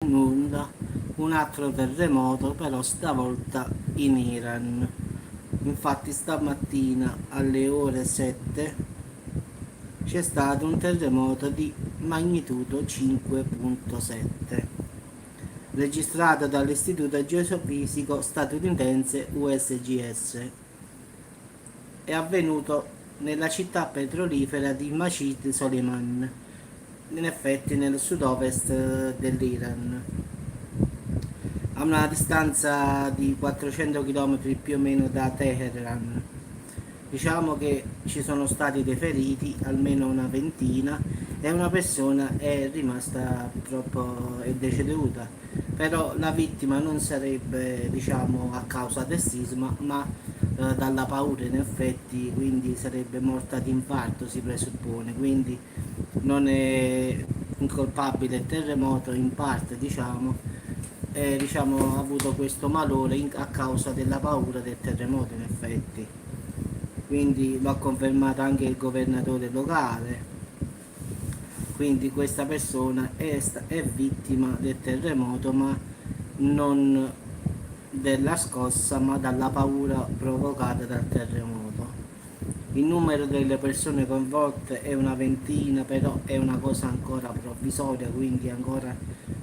nulla, un altro terremoto, però stavolta in Iran. Infatti stamattina alle ore 7 c'è stato un terremoto di magnitudo 5.7 registrato dall'Istituto Geofisico statunitense USGS. È avvenuto nella città petrolifera di Machid Soleiman, in effetti nel sud-ovest dell'Iran, a una distanza di 400 km più o meno da Teheran. Diciamo che ci sono stati dei feriti, almeno una ventina, e una persona è rimasta purtroppo è deceduta. Però la vittima non sarebbe, diciamo, a causa del sisma, ma dalla paura in effetti, quindi sarebbe morta di infarto, si presuppone. Quindi non è incolpabile il terremoto in parte, diciamo, ha avuto questo malore a causa della paura del terremoto in effetti. Quindi lo ha confermato anche il governatore locale. Quindi questa persona è vittima del terremoto, ma non della scossa, ma dalla paura provocata dal terremoto. Il numero delle persone coinvolte è una ventina, però è una cosa ancora provvisoria, quindi ancora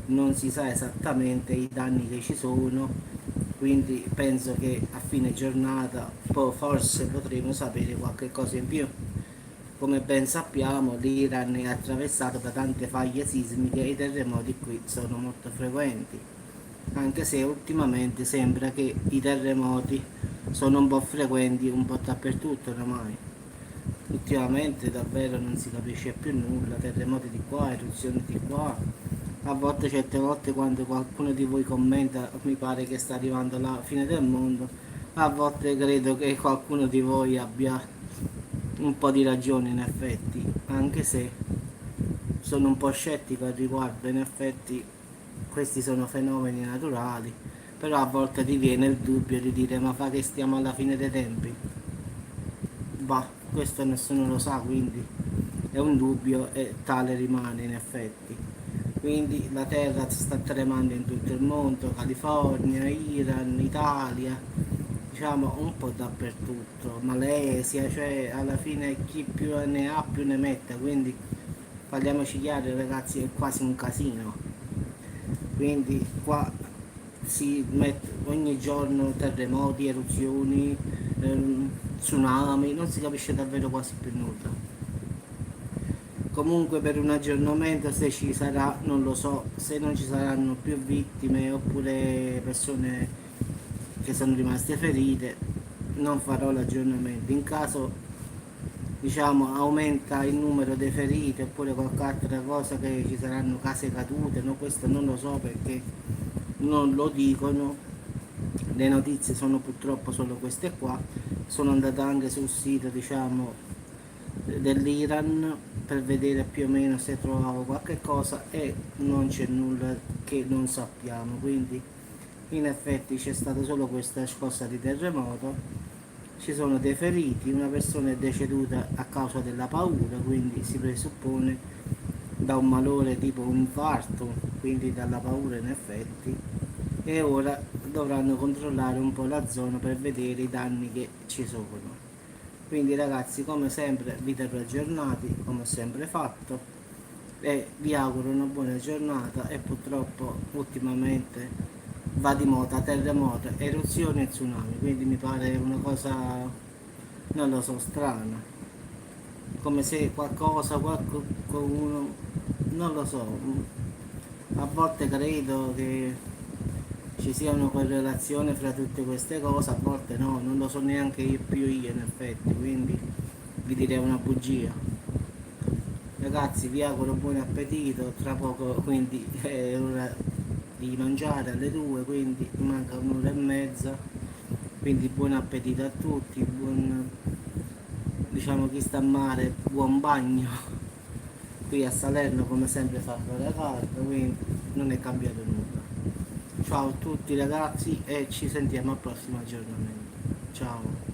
non si sa esattamente i danni che ci sono, quindi penso che a fine giornata forse potremo sapere qualche cosa in più. Come ben sappiamo, l'Iran è attraversato da tante faglie sismiche e i terremoti qui sono molto frequenti, anche se ultimamente sembra che i terremoti sono un po' frequenti un po' dappertutto oramai. Ultimamente davvero non si capisce più nulla, terremoti di qua, eruzioni di qua. A volte, certe volte, quando qualcuno di voi commenta, mi pare che sta arrivando la fine del mondo, a volte credo che qualcuno di voi abbia un po' di ragione in effetti, anche se sono un po' scettico al riguardo. In effetti questi sono fenomeni naturali, però a volte ti viene il dubbio di dire: ma fa che stiamo alla fine dei tempi? Bah, questo nessuno lo sa, quindi è un dubbio e tale rimane in effetti. Quindi la terra sta tremando in tutto il mondo, California, Iran, Italia, diciamo un po' dappertutto, Malesia, cioè alla fine chi più ne ha più ne metta, quindi parliamoci chiaro ragazzi, è quasi un casino. Quindi qua si mette ogni giorno terremoti, eruzioni, tsunami, non si capisce davvero quasi più nulla. Comunque per un aggiornamento, se ci sarà, non lo so, se non ci saranno più vittime oppure persone che sono rimaste ferite, non farò l'aggiornamento. In caso, diciamo, aumenta il numero dei feriti oppure qualche altra cosa, che ci saranno case cadute, no, questo non lo so perché non lo dicono. Le notizie sono purtroppo solo queste qua. Sono andato anche sul sito, diciamo, dell'Iran per vedere più o meno se trovavo qualche cosa e non c'è nulla che non sappiamo, quindi in effetti c'è stata solo questa scossa di terremoto, ci sono dei feriti, una persona è deceduta a causa della paura, quindi si presuppone da un malore tipo un infarto, quindi dalla paura in effetti, e ora dovranno controllare un po' la zona per vedere i danni che ci sono. Quindi ragazzi, come sempre vi terrò aggiornati, come ho sempre fatto, e vi auguro una buona giornata. E purtroppo ultimamente va di moda terremoto, eruzioni e tsunami, quindi mi pare una cosa, non lo so, strana, come se qualcuno, non lo so, a volte credo che ci sia una correlazione fra tutte queste cose, a volte no, non lo so neanche io più io in effetti, quindi vi direi una bugia. Ragazzi, vi auguro buon appetito, tra poco quindi è ora di mangiare alle 2, quindi manca un'ora e mezza, quindi buon appetito a tutti, diciamo chi sta a mare, buon bagno. Qui a Salerno come sempre fa ancora caldo, quindi non è cambiato nulla. Ciao a tutti ragazzi e ci sentiamo al prossimo aggiornamento. Ciao.